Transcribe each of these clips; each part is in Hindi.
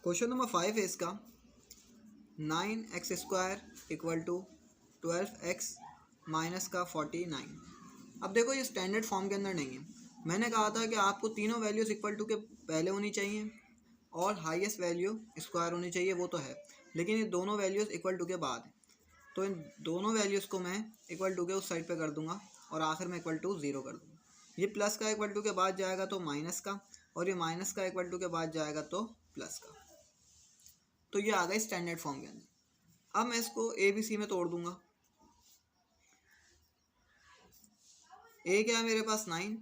क्वेश्चन नंबर 5 है इसका 9x² equal to 12x minus का 49। अब देखो ये स्टैंडर्ड फॉर्म के अंदर नहीं है। मैंने कहा था कि आपको तीनों वैल्यूज़ इक्वल टू के पहले होनी चाहिए और हाईएस्ट वैल्यू स्क्वायर होनी चाहिए, वो तो है, लेकिन ये दोनों वैल्यूज़ इक्वल टू के बाद है। तो इन दोनों वैल्यूज़ को मैं इक्वल टू के उस साइड पे कर दूंगा और आखिर में इक्वल टू 0 कर दूंगा। ये प्लस का इक्वल टू के बाद जाएगा तो माइनस का, और ये माइनस का इक्वल टू के बाद जाएगा तो प्लस का। तो ये आ गई स्टैंडर्ड फॉर्म के अंदर। अब मैं इसको ए बी सी में तोड़ दूंगा। ए क्या है मेरे पास 9,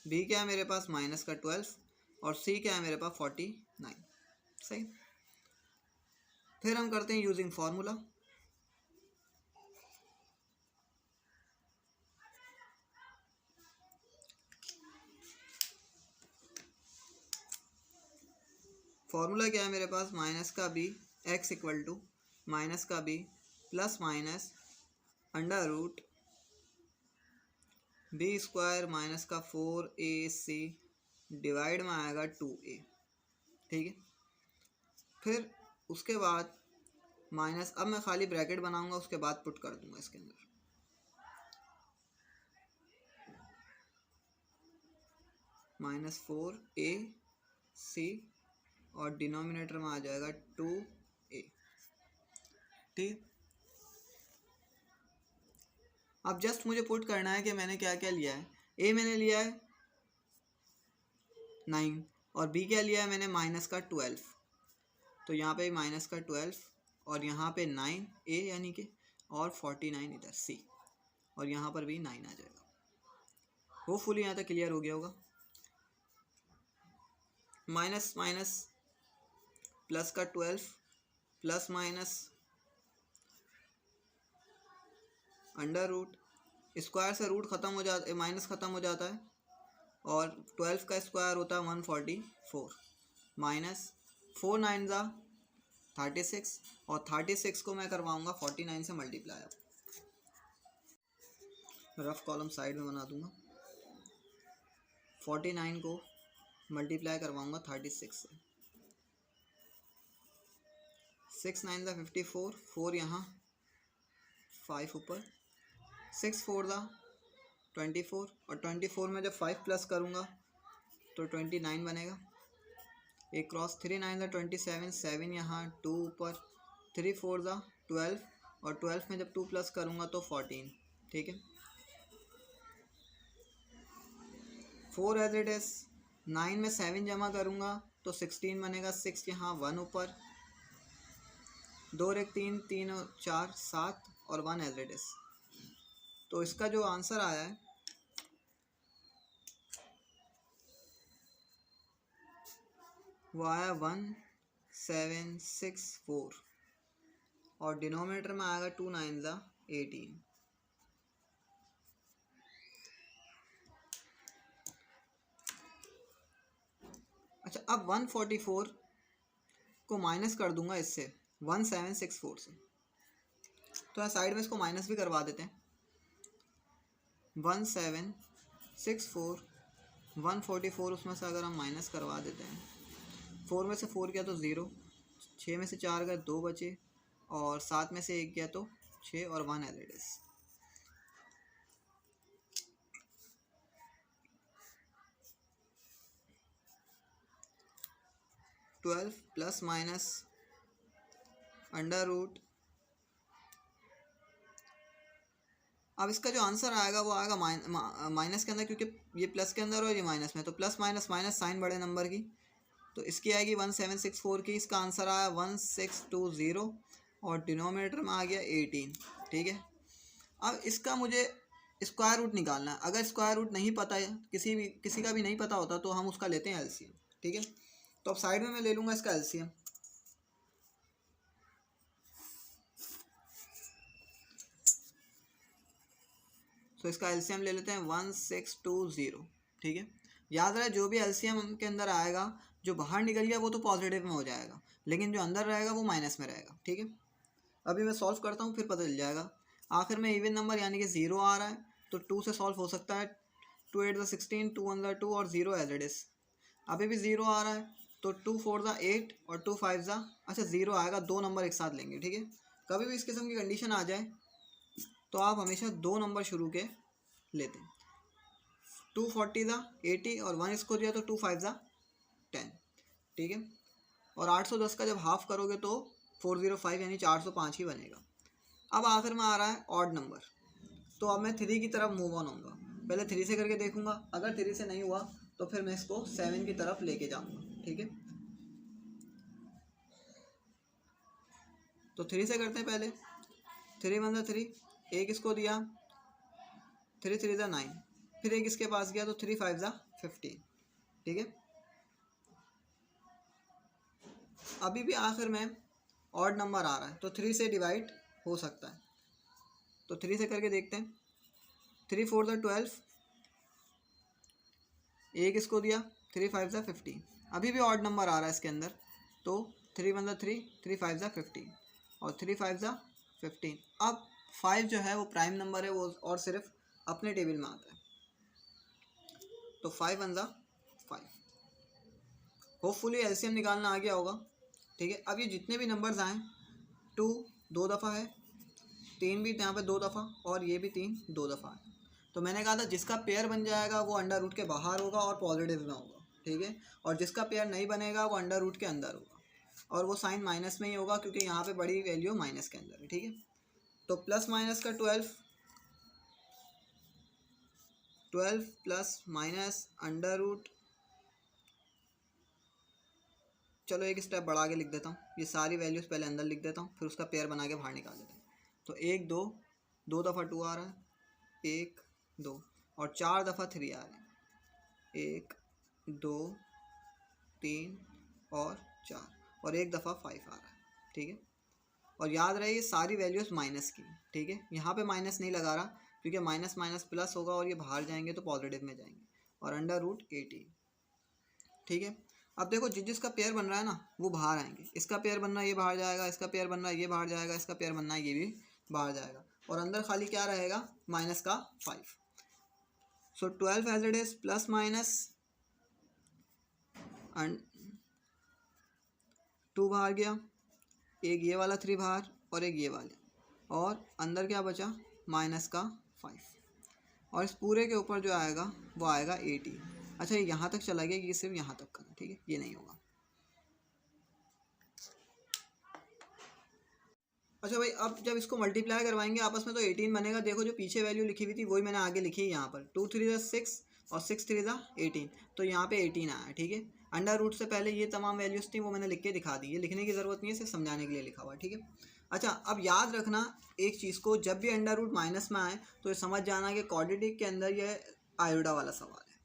बी क्या है मेरे पास माइनस का 12 और सी क्या है मेरे पास 49। सही। फिर हम करते हैं यूजिंग फार्मूला। फार्मूला क्या है मेरे पास, माइनस का B X equal to minus का B plus minus under root B square minus का 4ac डिवाइड में आएगा 2a। ठीक है। फिर उसके बाद माइनस, अब मैं खाली ब्रैकेट बनाऊंगा, उसके बाद पुट कर दूंगा इसके अंदर। माइनस 4ac और डिनोमिनेटर में आ जाएगा 2a। ठीक। अब जस्ट मुझे पुट करना है कि मैंने क्या क्या लिया है। ए मैंने लिया है 9 और बी क्या लिया है मैंने माइनस का 12। तो यहाँ पे माइनस का 12 और यहाँ पे 9 ए यानी कि, और 49 इधर सी, और यहाँ पर भी 9 आ जाएगा। होपफुली यहाँ तक क्लियर हो गया होगा। माइनस माइनस प्लस का 12 plus minus under root, square से रूट ख़त्म हो जाता है, माइनस ख़त्म हो जाता है, और 12 का स्क्वायर होता है 144 माइनस 4 9 ज़ा 36 और 36 को मैं करवाऊँगा 49 से मल्टीप्लाई। रफ कॉलम साइड में बना दूँगा। 49 को मल्टीप्लाई करवाऊँगा 36 से। 6 9 ज़ा 54, 4 यहाँ 5 ऊपर, 6 4 ज़ा 24 और 24 में जब 5 प्लस करूँगा तो 29 बनेगा। एक क्रॉस 3 9 ज़ा 27, 7 यहाँ 2 ऊपर, 3 4 ज़ा 12 और 12 में जब 2 प्लस करूँगा तो 14। ठीक है। 4 एज इट इज़, 9 में 7 जमा करूँगा तो 16 बनेगा। 6 यहाँ 1 ऊपर, 2 एक 3 3 4 7 और 1 एज इट इज़। तो इसका जो आंसर आया है वो आया 1764 और डिनोमिनेटर में आएगा 2 9 ज़ा 18। अच्छा, अब 144 को माइनस कर दूंगा इससे 1764 से, तो साइड में इसको माइनस भी करवा देते हैं। 1764 144 उसमें से अगर हम माइनस करवा देते हैं, 4 में से 4 गया तो 0, 6 में से 4 गए 2 बचे, और 7 में से 1 गया तो 6 और 1 as it is. Twelve plus minus under root, अब इसका जो आंसर आएगा वो आएगा माइनस के अंदर, क्योंकि ये प्लस के अंदर और ये माइनस में, तो प्लस माइनस माइनस साइन बड़े नंबर की, तो इसकी आएगी 1764 की। इसका आंसर आया 1620 और डिनोमिनेटर में आ गया 18। ठीक है। अब इसका मुझे स्क्वायर रूट निकालना है। अगर स्क्वायर रूट नहीं पता है, किसी का भी नहीं पता होता, तो हम उसका लेते हैं एलसीएम। ठीक है। तो अब साइड में मैं ले लूँगा इसका एलसीएम। तो इसका एलसीएम ले लेते हैं 1620। ठीक है। याद रहे जो भी एलसीएम के अंदर आएगा, जो बाहर निकल गया वो तो पॉजिटिव में हो जाएगा, लेकिन जो अंदर रहेगा वो माइनस में रहेगा। ठीक है। अभी मैं सॉल्व करता हूँ, फिर पता चल जाएगा। आखिर में इवन नंबर यानी कि 0 आ रहा है, तो 2 से सॉल्व हो सकता है। 2 8 ज़ा 16, 2 1 ज़ा 2 और 0 एज इट इज़। अभी भी 0 आ रहा है, तो 2 4 ज़ा 8 और 2 5 ज़ा, अच्छा 0 आएगा, 2 नंबर एक साथ लेंगे, ठीक है। कभी भी इस किस्म की कंडीशन आ जाए तो आप हमेशा 2 नंबर शुरू के लेते हैं। 2 40 ज़ा 80 और 1 इसको दिया तो 2 5 ज़ा 10, ठीक है। और 810 का जब हाफ करोगे तो 405 यानी 405 ही बनेगा। अब आखिर में आ रहा है ऑड नंबर, तो अब मैं 3 की तरफ मूव ऑन होऊंगा। पहले 3 से करके देखूंगा, अगर 3 से नहीं हुआ तो फिर मैं इसको 7 की तरफ लेके जाऊंगा, ठीक है। तो 3 से करते हैं पहले। 3 1 3, एक इसको दिया, 3 3 ज़ा 9, फिर एक इसके पास गया तो 3 5 ज़ा 15, ठीक है। अभी भी आखिर में ऑड नंबर आ रहा है तो 3 से डिवाइड हो सकता है, तो 3 से करके देखते हैं। 3 4 ज़ा 12, एक इसको दिया, 3 5 ज़ा 15, अभी भी ऑड नंबर आ रहा है इसके अंदर, तो 3 1 ज़ा 3, 3 5 ज़ा 15 और 3 5 ज़ा 15। अब 5 जो है वो प्राइम नंबर है, वो और सिर्फ अपने टेबल में आता है, तो 5 1 ज़ा 5। होपफुली एलसीएम निकालना आ गया होगा, ठीक है। अब ये जितने भी नंबर्स आए, 2 2 दफ़ा है, 3 भी यहाँ पे 2 दफ़ा और ये भी 3 2 दफ़ा है। तो मैंने कहा था जिसका पेयर बन जाएगा वो अंडर रूट के बाहर होगा और पॉजिटिव में होगा, ठीक है। और जिसका पेयर नहीं बनेगा वो अंडर रूट के अंदर होगा और वो साइन माइनस में ही होगा क्योंकि यहाँ पे बड़ी वैल्यू माइनस के अंदर है, ठीक है। तो प्लस माइनस का 12 प्लस माइनस अंडर रूट, चलो एक स्टेप बढ़ा के लिख देता हूँ, ये सारी वैल्यूज़ पहले अंदर लिख देता हूँ, फिर उसका पेयर बना के बाहर निकाल देता हूँ। तो 1 2, 2 दफ़ा 2 आ रहा है, 1 2 और 4 दफ़ा 3 आ रहे हैं, 1 2 3 और 4 और 1 दफ़ा 5 आ रहा है, ठीक है। और याद रहे ये सारी वैल्यूज़ माइनस की, ठीक है। यहाँ पे माइनस नहीं लगा रहा क्योंकि माइनस माइनस प्लस होगा और ये बाहर जाएंगे तो पॉजिटिव में जाएंगे, और अंडर रूट 18, ठीक है। अब देखो जिसका पेयर बन रहा है ना वो बाहर आएंगे, इसका पेयर बन रहा है ये बाहर जाएगा, इसका पेयर बन रहा है ये बाहर जाएगा, इसका पेयर बनना है ये भी बाहर जाएगा, और अंदर खाली क्या रहेगा, माइनस का 5। So 12 as it is plus minus 2 बाहर गया, एक ये वाला 3 बाहर और एक ये वाले, और अंदर क्या बचा, माइनस का 5, और इस पूरे के ऊपर जो आएगा वो आएगा 80। अच्छा ये यहाँ तक चला गया, ये सिर्फ यहाँ तक करना, ठीक है, ये नहीं होगा। अच्छा भाई अब जब इसको मल्टीप्लाई करवाएंगे आपस में तो 18 बनेगा। देखो जो पीछे वैल्यू लिखी हुई थी वही मैंने आगे लिखी है यहाँ पर, 2 3 ज़ा 6 और 6 3 ज़ा 18, तो यहाँ पे 18 आया, ठीक है। अंडर रूट से पहले ये तमाम वैल्यूज़ थी वो मैंने लिख के दिखा दी, ये लिखने की ज़रूरत नहीं है, सिर्फ समझाने के लिए लिखा हुआ है, ठीक है। अच्छा अब याद रखना एक चीज़ को, जब भी अंडर रूट माइनस में आए तो ये समझ जाना कि क्वाड्रेटिक के अंदर ये आयोडा वाला सवाल है।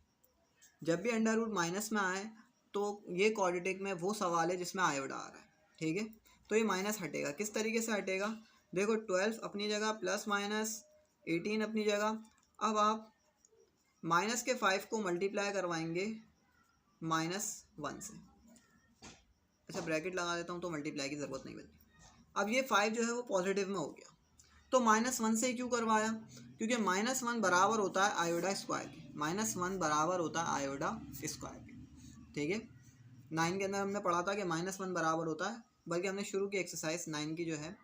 जब भी अंडर रूट माइनस में आए तो ये क्वाड्रेटिक में वो सवाल है जिसमें आयोडा आ रहा है, ठीक है। तो ये माइनस हटेगा, किस तरीके से हटेगा, देखो 12 अपनी जगह, प्लस माइनस 18 अपनी जगह। अब आप माइनस के 5 को मल्टीप्लाई करवाएंगे -1 से, अच्छा ब्रैकेट लगा देता हूँ तो मल्टीप्लाई की ज़रूरत नहीं बनती। अब ये 5 जो है वो पॉजिटिव में हो गया, तो -1 से क्यों करवाया, क्योंकि -1 बराबर होता है आयोडा स्क्वायर के, -1 बराबर होता है आयोडा स्क्वायर के, ठीक है। 9 के अंदर हमने पढ़ा था कि -1 बराबर होता है, बल्कि हमने शुरू की एक्सरसाइज 9 की जो है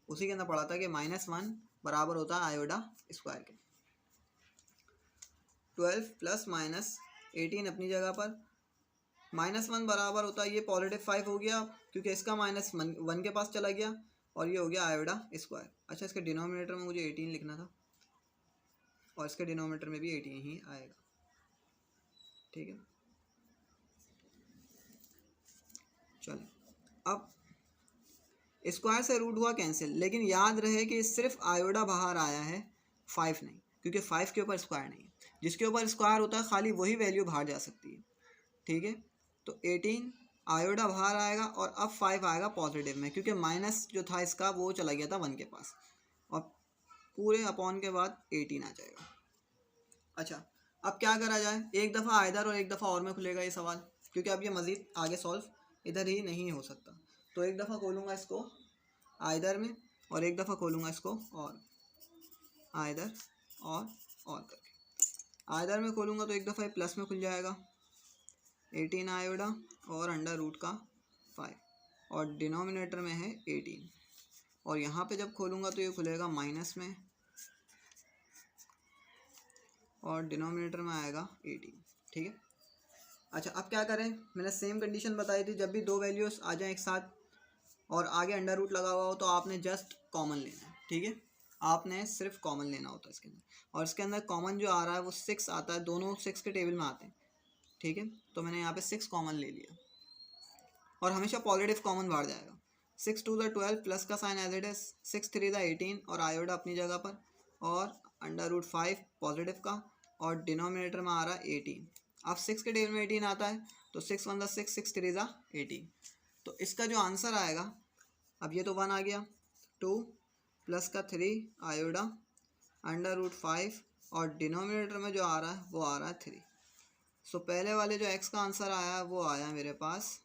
उसी के अंदर पढ़ा था कि -1 बराबर होता है आयोडा स्क्वायर के। 12 प्लस माइनस 18 अपनी जगह पर, -1 बराबर होता है, ये पॉजिटिव 5 हो गया क्योंकि इसका -1 के पास चला गया, और ये हो गया आयोडा स्क्वायर। अच्छा इसके डिनोमिनेटर में मुझे 18 लिखना था और इसके डिनोमिनेटर में भी 18 ही आएगा, ठीक है। चलो अब स्क्वायर से रूट हुआ कैंसिल, लेकिन याद रहे कि सिर्फ आयोडा बाहर आया है, 5 नहीं, क्योंकि 5 के ऊपर स्क्वायर नहीं है। जिसके ऊपर स्क्वायर होता है खाली वही वैल्यू बाहर जा सकती है, ठीक है। तो 18 आयोडा बाहर आएगा और अब 5 आएगा पॉजिटिव में, क्योंकि माइनस जो था इसका वो चला गया था 1 के पास, और पूरे अपॉन के बाद 18 आ जाएगा। अच्छा अब क्या करा जाए, एक दफ़ा इधर और एक दफ़ा और में खुलेगा ये सवाल, क्योंकि अब ये मज़ीद आगे सॉल्व इधर ही नहीं हो सकता। तो एक दफ़ा खोलूँगा इसको आइदर में और एक दफ़ा खोलूँगा इसको और आइदर और करके। आइदर में खोलूँगा तो एक दफ़ा प्लस में खुल जाएगा 18 आयोडा और अंडर रूट का 5 और डिनोमिनेटर में है 18 और यहाँ पे जब खोलूँगा तो ये खुलेगा माइनस में और डिनोमिनेटर में आएगा 18। ठीक है। अच्छा अब क्या करें, मैंने सेम कंडीशन बताई थी, जब भी दो वैल्यूज़ आ जाएं एक साथ और आगे अंडर रूट लगा हुआ हो तो आपने जस्ट कॉमन लेना है। ठीक है, आपने सिर्फ कॉमन लेना होता है इसके अंदर, और इसके अंदर कॉमन जो आ रहा है वो 6 आता है, दोनों 6 के टेबल में आते हैं। ठीक है, तो मैंने यहाँ पे 6 कॉमन ले लिया और हमेशा पॉजिटिव कॉमन बाहर जाएगा। 6 2 द 12 प्लस का साइन एज इट इज, 6 3 द 18 और आयोडा अपनी जगह पर और अंडर रूट 5 पॉजिटिव का और डिनोमिनेटर में आ रहा है 18। अब 6 के टेबल में 18 आता है तो 6 1 द 6 6 3 द 18। तो इसका जो आंसर आएगा, अब ये तो 1 आ गया, 2 प्लस का 3 आयोडा अंडर रूट 5 और डिनोमिनेटर में जो आ रहा है वो आ रहा है 3। सो पहले वाले जो x का आंसर आया वो आया मेरे पास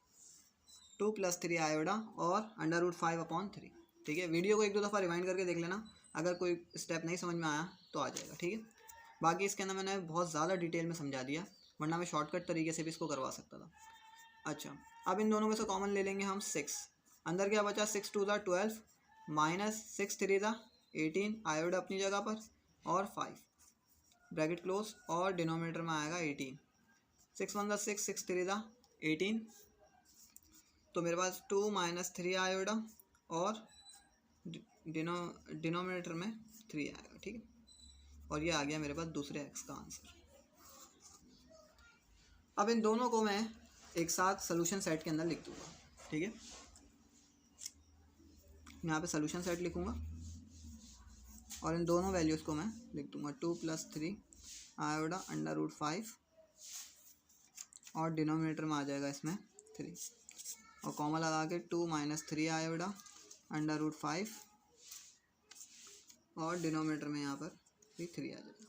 2 + 3 आयोडा और अंडर रूट 5/3। ठीक है, वीडियो को एक दो दफ़ा रिवाइंड करके देख लेना, अगर कोई स्टेप नहीं समझ में आया तो आ जाएगा। ठीक है, बाकी इसके अंदर मैंने बहुत ज़्यादा डिटेल में समझा दिया, वरना मैं शॉर्टकट तरीके से भी इसको करवा सकता था। अच्छा, अब इन दोनों में से कॉमन ले लेंगे हम 6। अंदर क्या बचा, 6 2 द 12 माइनस 6 3 द 18 आयोडा अपनी जगह पर और 5 ब्रैकेट क्लोज और डिनोमिनेटर में आएगा 18। 6 1 द 6 6 3 द 18, तो मेरे पास 2 - 3 आयोडा और डिनोमिनेटर में 3 आएगा। ठीक है, और ये आ गया मेरे पास दूसरे एक्स का आंसर। अब इन दोनों को मैं एक साथ सोल्यूशन सेट के अंदर लिख दूंगा। ठीक है, यहाँ पे सोल्यूशन सेट लिखूंगा और इन दोनों वैल्यूज़ को मैं लिख दूंगा 2 + 3 आयोडा अंडर रूट 5 और डिनोमिनेटर में आ जाएगा इसमें 3 और कॉमा लगा के 2 - 3 आयोडा अंडर रूट 5 और डिनोमिनेटर में यहाँ पर भी 3 आ जाएगा।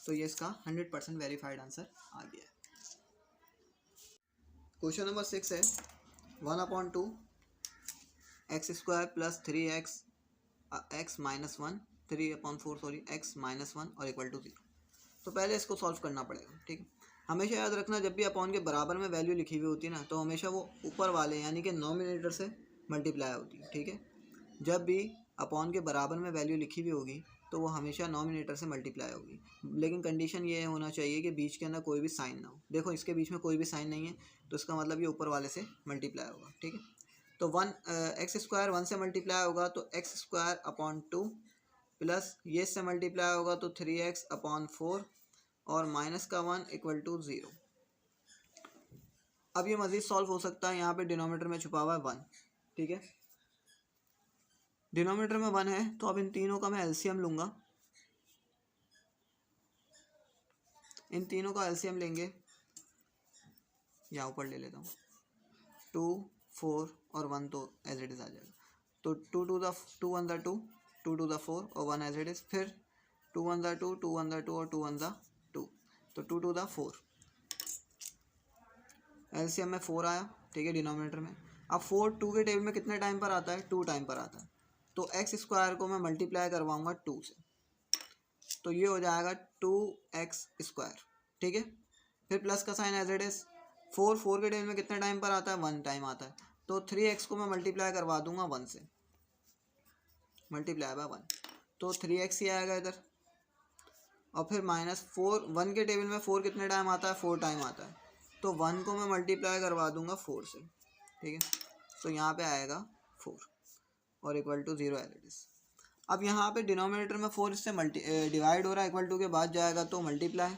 तो ये इसका 100% वेरीफाइड आंसर आ गया है। क्वेश्चन नंबर 6 है 1/2 x² + 3x x - 1 3/4 sorry x - 1 और इक्वल टू 0। तो पहले इसको सॉल्व करना पड़ेगा। ठीक है, हमेशा याद रखना जब भी अपॉन के बराबर में वैल्यू लिखी हुई होती है ना, तो हमेशा वो ऊपर वाले यानी कि नॉमिनेटर से मल्टीप्लाई होती है। ठीक है, जब भी अपॉन के बराबर में वैल्यू लिखी हुई होगी तो वो हमेशा नॉमिनेटर से मल्टीप्लाई होगी, लेकिन कंडीशन ये होना चाहिए कि बीच के अंदर कोई भी साइन ना हो। देखो इसके बीच में कोई भी साइन नहीं है तो इसका मतलब ये ऊपर वाले से मल्टीप्लाई होगा। ठीक है, तो x² 1 से मल्टीप्लाई होगा तो x²/2 प्लस ये से मल्टीप्लाई होगा तो 3x/4 और माइनस का 1 इक्वल टू 0। अब ये मज़ीद सॉल्व हो सकता है, यहाँ पे डिनोमिनेटर में छुपा हुआ है 1। ठीक है, डिनोमिनेटर में 1 है तो अब इन तीनों का मैं एलसीएम लूँगा। इन तीनों का एलसीएम लेंगे, यहाँ ऊपर ले लेता हूँ, 2 4 और 1 तो एज इट इज़ आ जाएगा। तो 2 1 द 2 2 2 द 4 और 1 एज इट इज़, फिर 2 1 द 2 2 1 द 2 और 2 1 द 2, तो 2 2 द 4। एलसीएम में 4 आया। ठीक है, डिनोमिनेटर में अब 4 2 के टेबल में कितने टाइम पर आता है, 2 टाइम पर आता है, तो x² को मैं मल्टीप्लाई करवाऊँगा 2 से, तो ये हो जाएगा 2x²। ठीक है, फिर प्लस का साइन एज इट इज़, 4 4 के टेबल में कितने टाइम पर आता है, 1 टाइम आता है, तो 3x को मैं मल्टीप्लाई करवा दूंगा 1 से, मल्टीप्लाई बाय 1, तो 3x ही आएगा इधर। और फिर -4 1 के टेबल में 4 कितने टाइम आता है, 4 टाइम आता है, तो 1 को मैं मल्टीप्लाई करवा दूंगा 4 से। ठीक है, तो यहाँ पे आएगा 4 और equal to 0 as it is. अब यहाँ पे डिनोमिनेटर में 4 इससे डिवाइड हो रहा है, इक्वल टू के बाद जाएगा तो मल्टीप्लाई,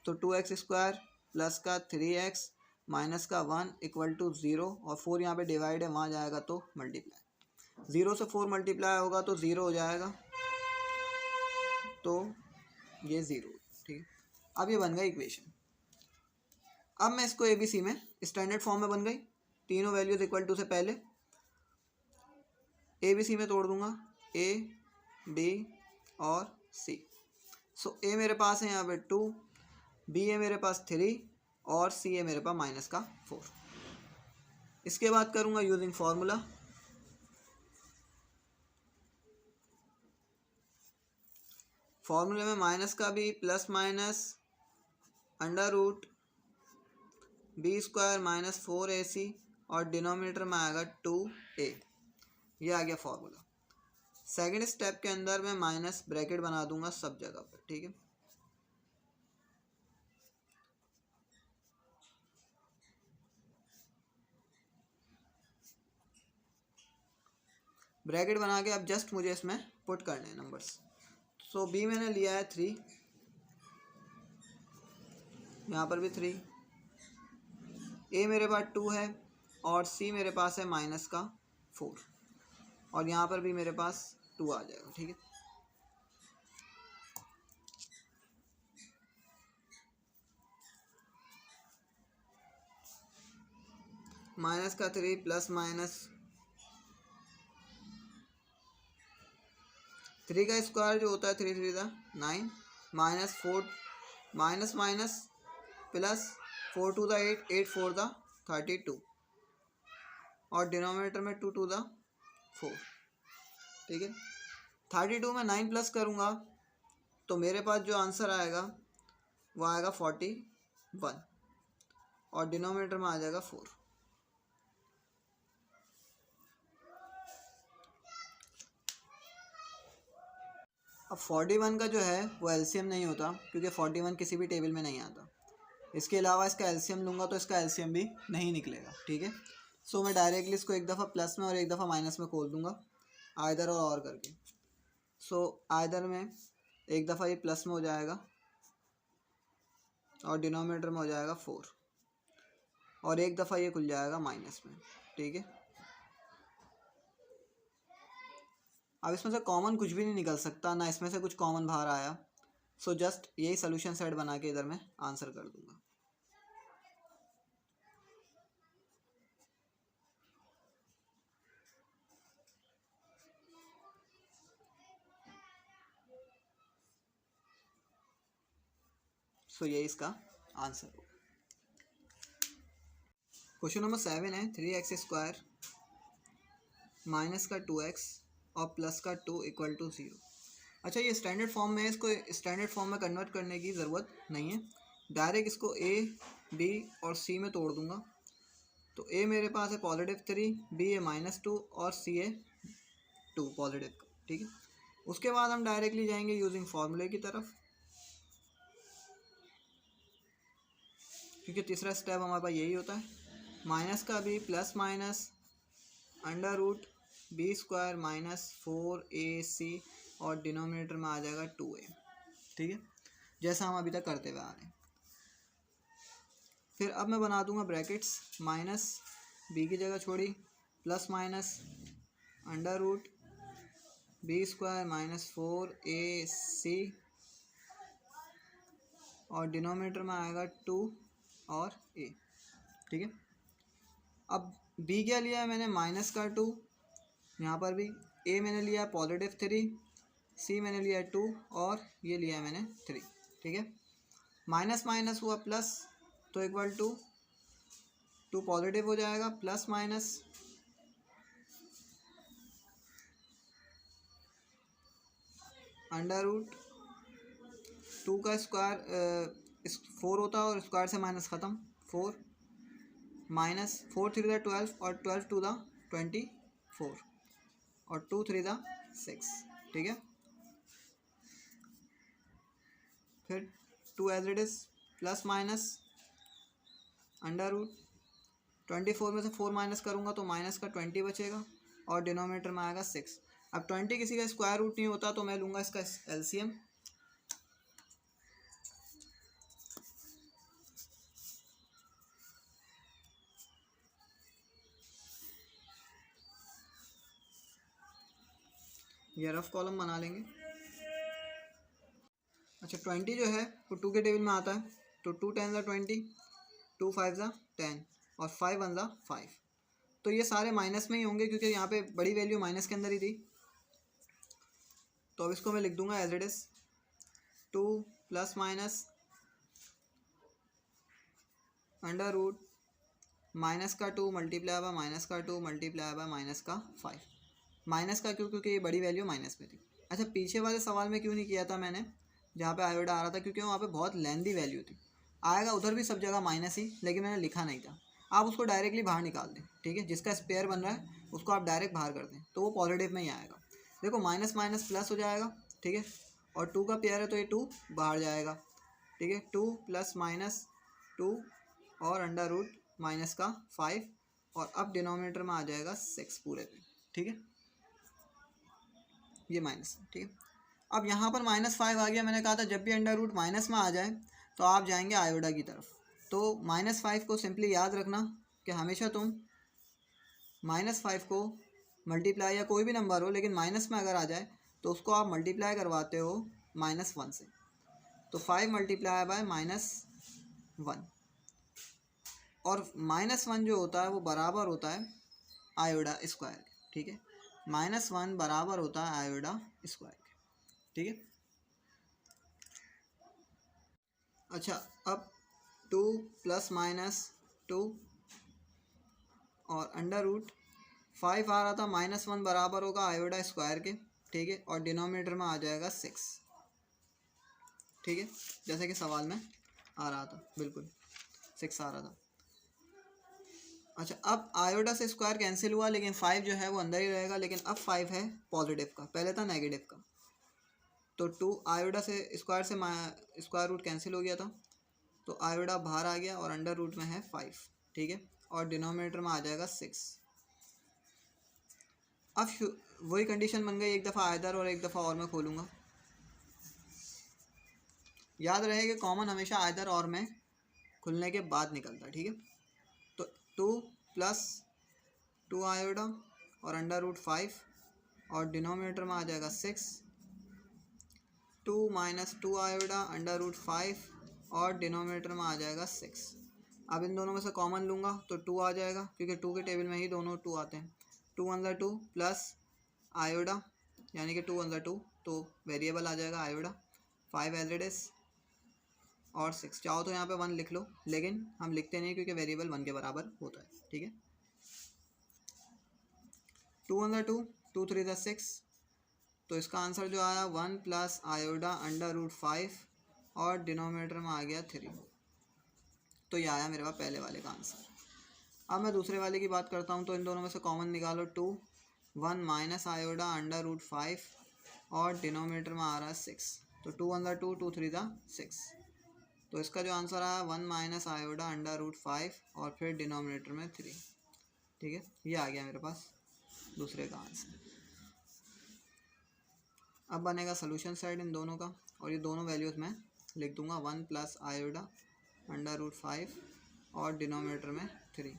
तो 2x² प्लस का 3x माइनस का 1 इक्वल टू 0 और 4 यहाँ पे डिवाइड है, वहाँ जाएगा तो मल्टीप्लाई, 0 से 4 मल्टीप्लाई होगा तो 0 हो जाएगा, तो ये 0। ठीक है, अब ये बन गई इक्वेशन। अब मैं इसको ABC में स्टैंडर्ड फॉर्म में बन गई, तीनों वैल्यूज इक्वल टू से पहले ABC में तोड़ दूंगा, A D और C। सो A मेरे पास है यहाँ पे 2, B है मेरे पास 3 और C है मेरे पास -4। इसके बाद करूँगा यूजिंग फार्मूला, फार्मूले में माइनस का भी plus minus under root B square minus 4ac और डिनोमिनेटर में आएगा 2a। ये आ गया फॉर्मूला। सेकंड स्टेप के अंदर मैं माइनस ब्रैकेट बना दूंगा सब जगह पर, ठीक है। ब्रैकेट बना के अब जस्ट मुझे इसमें पुट करने हैं नंबर्स। सो बी मैंने लिया है 3, यहाँ पर भी 3, ए मेरे पास 2 है और सी मेरे पास है माइनस का 4 और यहाँ पर भी मेरे पास 2 आ जाएगा, ठीक है। माइनस का 3 प्लस माइनस 3 का स्क्वायर जो होता है 3 3 9 माइनस 4 माइनस माइनस प्लस 4 2 8 8 4 32 और डिनोमिनेटर में 2 2 4, ठीक है। 32 में 9 प्लस करूँगा तो मेरे पास जो आंसर आएगा वो आएगा 41 और डिनोमिनेटर में आ जाएगा 4। अब 41 का जो है वो एलसीएम नहीं होता क्योंकि 41 किसी भी टेबल में नहीं आता। इसके अलावा इसका एलसीएम लूँगा तो इसका एलसीएम भी नहीं निकलेगा, ठीक है। सो मैं डायरेक्टली इसको एक दफ़ा प्लस में और एक दफ़ा माइनस में खोल दूँगा, आइदर और करके। सो आइदर में एक दफ़ा ये प्लस में हो जाएगा और डिनोमिनेटर में हो जाएगा 4 और एक दफ़ा ये खुल जाएगा माइनस में, ठीक है। अब इसमें से कॉमन कुछ भी नहीं निकल सकता, ना इसमें से कुछ कॉमन बाहर आया। सो जस्ट यही सोल्यूशन सेट बना के इधर मैं आंसर कर दूंगा। सो ये इसका आंसर होगा। क्वेश्चन नंबर 7 है 3x² माइनस का 2x और प्लस का 2 = 0। अच्छा, ये स्टैंडर्ड फॉर्म में है, इसको स्टैंडर्ड फॉर्म में कन्वर्ट करने की ज़रूरत नहीं है। डायरेक्ट इसको a, b और c में तोड़ दूंगा। तो a मेरे पास है +3, b है -2 और c है 2 पॉजिटिव का, ठीक है। उसके बाद हम डायरेक्टली जाएंगे यूजिंग फार्मूले की तरफ, क्योंकि तीसरा स्टेप हमारे पास यही होता है। माइनस का b plus minus √b² minus 4ac और डिनोमिनेटर में आ जाएगा 2a, ठीक है, जैसा हम अभी तक करते हुए आ रहे हैं। फिर अब मैं बना दूंगा ब्रैकेट्स, माइनस b की जगह छोड़ी plus minus √b² minus 4ac और डिनोमिनेटर में आएगा 2 और a, ठीक है। अब b क्या लिया है मैंने माइनस का 2, यहाँ पर भी a मैंने लिया है +3, c मैंने लिया है 2 और ये लिया है मैंने 3, ठीक है। माइनस माइनस हुआ प्लस तो इक्वल टू 2 पॉजिटिव हो जाएगा, प्लस माइनस √2 का स्क्वायर 4 होता है और स्क्वायर से माइनस ख़त्म, 4 माइनस 4 3 12 और 12 2 24 और 2 3 6, ठीक है। फिर 2 as it is plus minus √24 में से 4 माइनस करूँगा तो माइनस का 20 बचेगा और डिनोमिनेटर में आएगा 6। अब 20 किसी का स्क्वायर रूट नहीं होता तो मैं लूँगा इसका एलसीएम। ये रफ कॉलम बना लेंगे। अच्छा, 20 जो है वो 2 के टेबल में आता है, तो 2 10 20, 2 5 10 और 5 1 5। तो ये सारे माइनस में ही होंगे क्योंकि यहाँ पे बड़ी वैल्यू माइनस के अंदर ही थी। तो अब इसको मैं लिख दूंगा as it is 2 plus minus √ minus का 2 मल्टीप्लाई बाय माइनस का 2 मल्टीप्लाई बाय माइनस का 5। माइनस का क्यों? क्योंकि ये बड़ी वैल्यू माइनस में थी। अच्छा, पीछे वाले सवाल में क्यों नहीं किया था मैंने जहाँ पे आयोडा आ रहा था? क्योंकि वहाँ पे बहुत लेंदी वैल्यू थी। आएगा उधर भी सब जगह माइनस ही, लेकिन मैंने लिखा नहीं था। आप उसको डायरेक्टली बाहर निकाल दें, ठीक है, जिसका स्पेयर बन रहा है उसको आप डायरेक्ट बाहर कर दें तो वो पॉजिटिव में ही आएगा। देखो माइनस माइनस प्लस हो जाएगा, ठीक है, और 2 का पेयर है तो ये 2 बाहर जाएगा, ठीक है, 2 प्लस माइनस 2 और अंडर रूट माइनस का 5 और अब डिनोमिनेटर में आ जाएगा 6 पूरे पे, ठीक है, ये माइनस, ठीक है। अब यहाँ पर -5 आ गया। मैंने कहा था जब भी अंडर रूट माइनस में आ जाए तो आप जाएंगे आयोडा की तरफ। तो -5 को सिंपली याद रखना कि हमेशा तुम -5 को मल्टीप्लाई या कोई भी नंबर हो लेकिन माइनस में अगर आ जाए तो उसको आप मल्टीप्लाई करवाते हो -1 से। तो 5 मल्टीप्लाई बाय -1 और -1 जो होता है वो बराबर होता है आयोडा स्क्वायर, ठीक है, -1 बराबर होता है आयोडा स्क्वायर, ठीक है। अच्छा, अब 2 प्लस माइनस 2 और अंडर रूट 5 आ रहा था, -1 बराबर होगा आयोडा स्क्वायर के, ठीक है, और डिनोमिनेटर में आ जाएगा 6, ठीक है, जैसे कि सवाल में आ रहा था, बिल्कुल 6 आ रहा था। अच्छा, अब आयोडा से स्क्वायर कैंसिल हुआ लेकिन 5 जो है वो अंदर ही रहेगा, लेकिन अब 5 है पॉजिटिव का, पहले था नेगेटिव का। तो 2 आयोडा से स्क्वायर से स्क्वायर रूट कैंसिल हो गया था, तो आयोडा बाहर आ गया और अंडर रूट में है 5, ठीक है, और डिनोमिनेटर में आ जाएगा 6। अब वही कंडीशन बन गई, एक दफ़ा आयदर और एक दफ़ा और मैं खोलूँगा। याद रहे कि कॉमन हमेशा आयदर और में खुलने के बाद निकलता है, ठीक है। तो 2 प्लस 2 आयोडा और अंडर रूट 5 और डिनोमिनेटर में आ जाएगा 6, 2 माइनस 2 आयोडा अंडर रूट 5 और डिनोमिनेटर में आ जाएगा 6। अब इन दोनों में से कॉमन लूँगा तो 2 आ जाएगा, क्योंकि 2 के टेबल में ही दोनों 2 आते हैं। 2 अंदर 2 प्लस आयोडा यानी कि 2 अंदर 2, तो वेरिएबल आ जाएगा आयोडा, 5 एज इट इज़ और 6। चाहो तो यहाँ पे 1 लिख लो, लेकिन हम लिखते नहीं क्योंकि वेरिएबल 1 के बराबर होता है, ठीक है। 2 अंदर 2, 2 3 ज़ा 6, तो इसका आंसर जो आया 1 प्लस आयोडा अंडर रूट 5 और डिनोमिनेटर में आ गया 3। तो ये आया मेरे पास पहले वाले का आंसर। अब मैं दूसरे वाले की बात करता हूँ, तो इन दोनों में से कॉमन निकालो, 2 1 माइनस आयोडा अंडर रूट 5 और डिनोमिनेटर में आ रहा है 6, तो 2 अंदर 2, 2 3 ज़ा 6, तो इसका जो आंसर आया 1 माइनस आयोडा अंडर रूट 5 और फिर डिनोमिनेटर में 3, ठीक है, ये आ गया मेरे पास दूसरे का आंसर। अब बनेगा सोल्यूशन साइड इन दोनों का, और ये दोनों वैल्यूज़ मैं लिख दूंगा 1 प्लस आयोडा अंडर रूट 5 और डिनोमिनेटर में 3,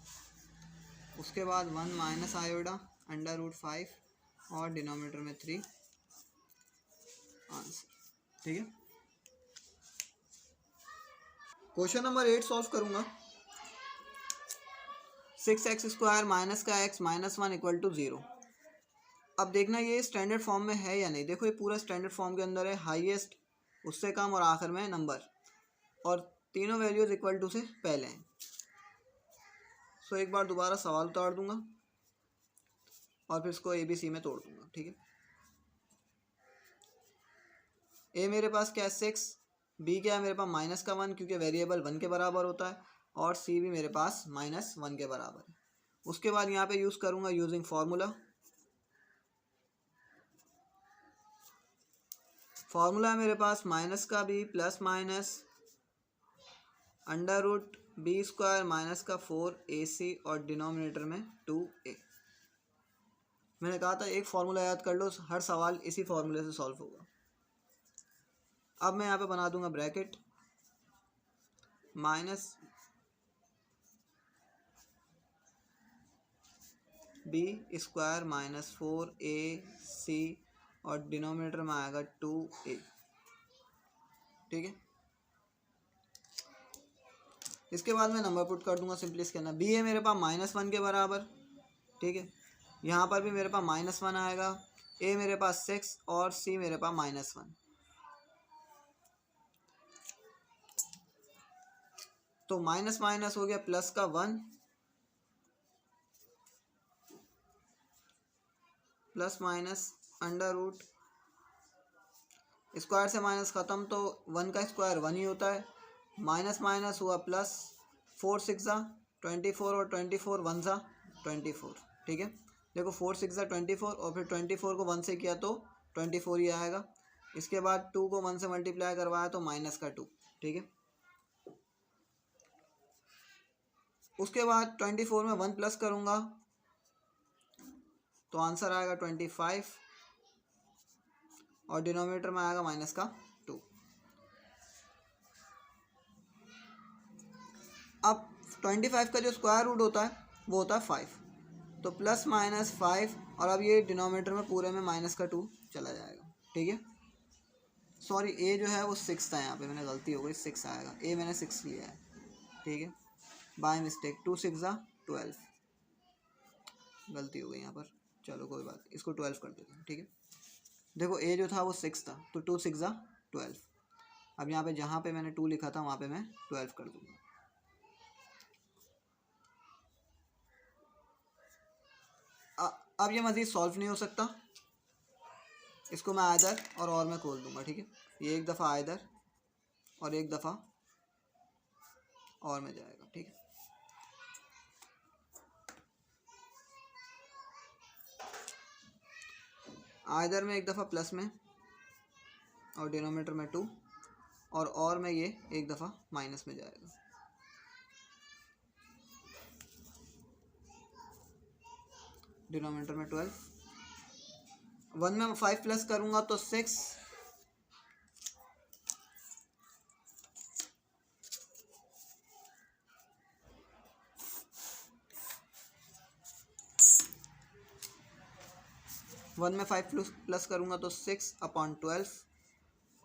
उसके बाद 1 माइनस आयोडा अंडर रूट 5 और डिनोमिनेटर में 3 आंसर, ठीक है। क्वेश्चन नंबर 8 सॉल्व करूँगा। 6x स्क्वायर माइनस का x माइनस 1 इक्वल टू 0। अब देखना ये स्टैंडर्ड फॉर्म में है या नहीं। देखो ये पूरा स्टैंडर्ड फॉर्म के अंदर है, हाईएस्ट, उससे कम और आखिर में नंबर, और तीनों वैल्यूज इक्वल टू से पहले हैं। सो एक बार दोबारा सवाल उतार दूंगा और फिर इसको ABC में तोड़ दूंगा, ठीक है। ए मेरे पास क्या है 6, बी क्या है मेरे पास माइनस का 1 क्योंकि वेरिएबल 1 के बराबर होता है, और सी भी मेरे पास -1 के बराबर है। उसके बाद यहाँ पे यूज़ करूँगा यूजिंग फार्मूला। फार्मूला है मेरे पास माइनस का B plus minus under root B square minus का 4AC और डिनोमिनेटर में 2A। मैंने कहा था एक फार्मूला याद कर लो, हर सवाल इसी फार्मूले से सॉल्व होगा। अब मैं यहाँ पे बना दूंगा bracket, minus B square minus 4AC और डिनोमिनेटर में आएगा 2A, ठीक है। इसके बाद मैं नंबर पुट कर दूंगा सिंपली इसके अंदर। बी है मेरे पास -1 के बराबर, ठीक है, यहाँ पर भी मेरे पास -1 आएगा, ए मेरे पास 6 और सी मेरे पास -1। तो माइनस माइनस हो गया प्लस का 1 plus minus under root, square से माइनस ख़त्म, तो 1 का स्क्वायर 1 ही होता है, माइनस माइनस हुआ प्लस, 4 6 ज़ा 24 और 24 1 ज़ा 24, ठीक है। देखो 4 6 ज़ा 24 और फिर 24 को 1 से किया तो 24 ही आएगा। इसके बाद 2 को 1 से मल्टीप्लाई करवाया तो माइनस का 2, ठीक है। उसके बाद 24 में 1 प्लस करूँगा तो आंसर आएगा 25 और डिनोमिनेटर में आएगा माइनस का 2। अब 25 का जो स्क्वायर रूट होता है वो होता है 5, तो प्लस माइनस 5 और अब ये डिनोमिनेटर में पूरे में माइनस का 2 चला जाएगा, ठीक है। सॉरी ए जो है वो 6 था, यहाँ पे मैंने गलती हो गई, 6 आएगा, ए मैंने 6 लिया है, ठीक है, बाय मिस्टेक। 2 6 ज़ा 12, गलती हो गई यहाँ पर, चलो कोई बात, इसको 12 कर देते हैं, ठीक है। देखो ए जो था वो 6 था तो 2 6 ज़ा 12। अब यहाँ पे जहाँ पे मैंने 2 लिखा था वहाँ पे मैं 12 कर दूँगा। अब ये मज़ीद सॉल्व नहीं हो सकता, इसको मैं आइदर और में खोल दूंगा, ठीक है। ये एक दफ़ा आइदर और एक दफ़ा और में जाएगा, ठीक है। आइदर में एक दफ़ा प्लस में और डिनोमिनेटर में 2 और में ये एक दफ़ा माइनस में जाएगा। डिनोमिनेटर में 12, 1 में 5 प्लस करूँगा तो 6, वन में 5 प्लस करूँगा तो 6/12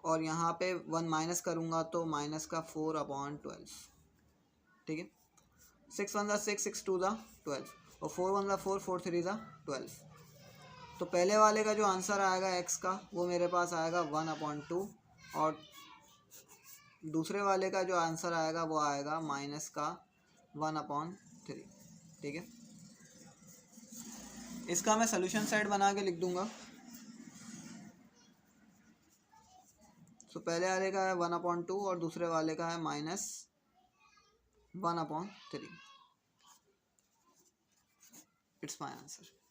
और यहाँ पे 1 माइनस करूँगा तो माइनस का 4/12, ठीक है। 6 1 ज़ा 6 6 2 ज़ा 12 और 4 1 ज़ा 4 4 3 ज़ा 12। तो पहले वाले का जो आंसर आएगा x का वो मेरे पास आएगा 1/2 और दूसरे वाले का जो आंसर आएगा वो आएगा माइनस का 1/3, ठीक है। इसका मैं सोल्यूशन सेट बना के लिख दूंगा। तो पहले वाले का है 1/2 और दूसरे वाले का है -1/3। It's my answer.